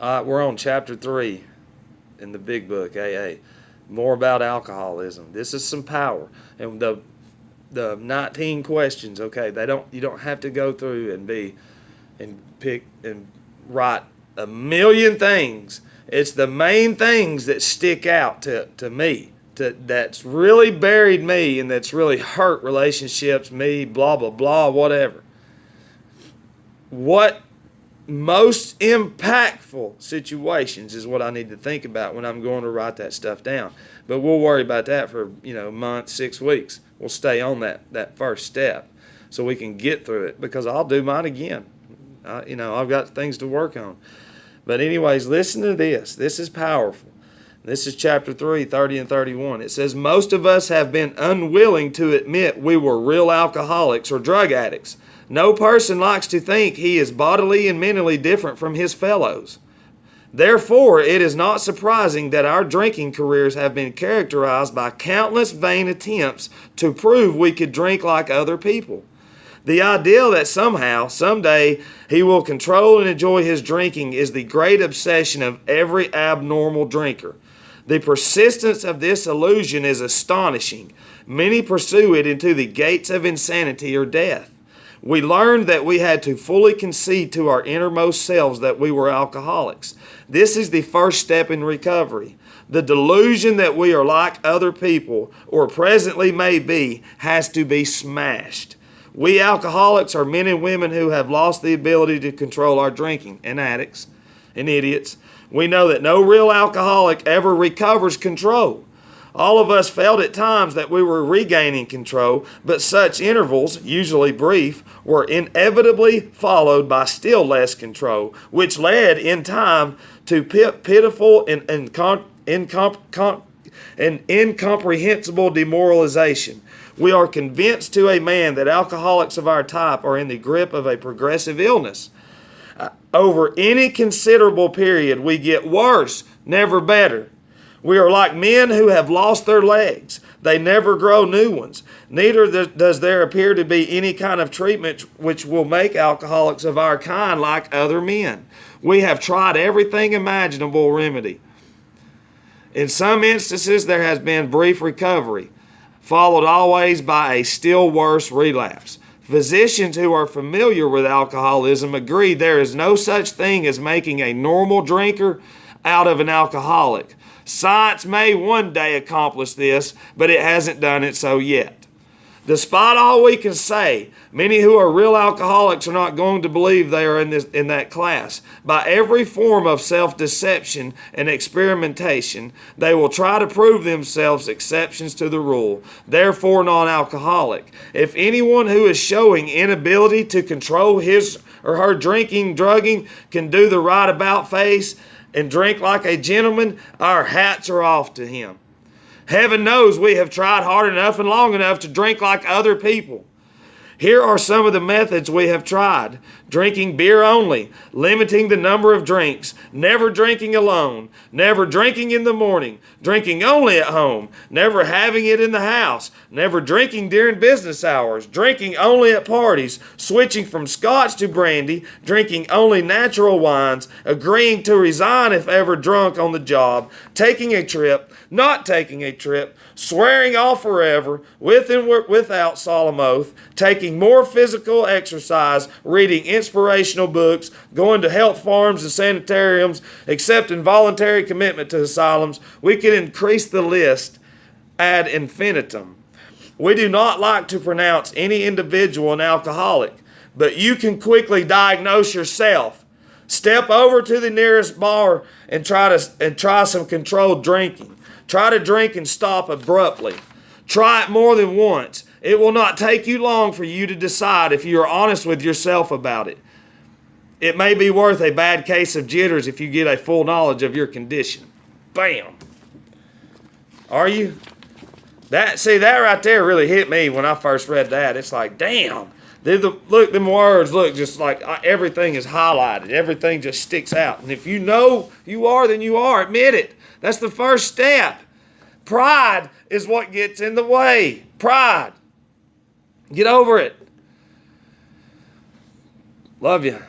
We're on chapter 3 in the big book, AA. More about alcoholism. This is some power. And the 19 questions, okay, you don't have to go through and pick and write a million things. It's the main things that stick out to me, that's really buried me and that's really hurt relationships, me, blah, blah, blah, whatever. What most impactful situations is what I need to think about when I'm going to write that stuff down. But we'll worry about that for, a month, 6 weeks. We'll stay on that first step so we can get through it, because I'll do mine again. I've got things to work on. But anyways, listen to this. This is powerful. This is chapter 3, 30 and 31. It says, most of us have been unwilling to admit we were real alcoholics or drug addicts. No person likes to think he is bodily and mentally different from his fellows. Therefore, it is not surprising that our drinking careers have been characterized by countless vain attempts to prove we could drink like other people. The idea that somehow, someday, he will control and enjoy his drinking is the great obsession of every abnormal drinker. The persistence of this illusion is astonishing. Many pursue it into the gates of insanity or death. We learned that we had to fully concede to our innermost selves that we were alcoholics. This is the first step in recovery. The delusion that we are like other people, or presently may be, has to be smashed. We alcoholics are men and women who have lost the ability to control our drinking, and addicts and idiots. We know that no real alcoholic ever recovers control. All of us felt at times that we were regaining control, but such intervals, usually brief, were inevitably followed by still less control, which led in time to pitiful and incomprehensible demoralization. We are convinced to a man that alcoholics of our type are in the grip of a progressive illness. Over any considerable period, we get worse, never better. We are like men who have lost their legs. They never grow new ones. Neither does there appear to be any kind of treatment which will make alcoholics of our kind like other men. We have tried everything imaginable remedy. In some instances, there has been brief recovery, followed always by a still worse relapse. Physicians who are familiar with alcoholism agree there is no such thing as making a normal drinker out of an alcoholic. Science may one day accomplish this, but it hasn't done it so yet. Despite all we can say, many who are real alcoholics are not going to believe they are in that class. By every form of self-deception and experimentation, they will try to prove themselves exceptions to the rule, therefore non-alcoholic. If anyone who is showing inability to control his or her drinking, drugging, can do the right about face and drink like a gentleman, our hats are off to him. Heaven knows we have tried hard enough and long enough to drink like other people. Here are some of the methods we have tried. Drinking beer only, limiting the number of drinks, never drinking alone, never drinking in the morning, drinking only at home, never having it in the house, never drinking during business hours, drinking only at parties, switching from scotch to brandy, drinking only natural wines, agreeing to resign if ever drunk on the job, taking a trip, not taking a trip, swearing off forever, with and without solemn oath, taking more physical exercise, reading inspirational books, going to health farms and sanitariums, accepting voluntary commitment to asylums. We can increase the list ad infinitum. We do not like to pronounce any individual an alcoholic, but you can quickly diagnose yourself. Step over to the nearest bar and try some controlled drinking. Try to drink and stop abruptly. Try it more than once. It will not take you long for you to decide if you are honest with yourself about it. It may be worth a bad case of jitters if you get a full knowledge of your condition. Bam. Are you? That right there really hit me when I first read that. It's like, damn. Look, them words look just like everything is highlighted. Everything just sticks out. And if you know you are, then you are. Admit it. That's the first step. Pride is what gets in the way. Pride. Get over it. Love you.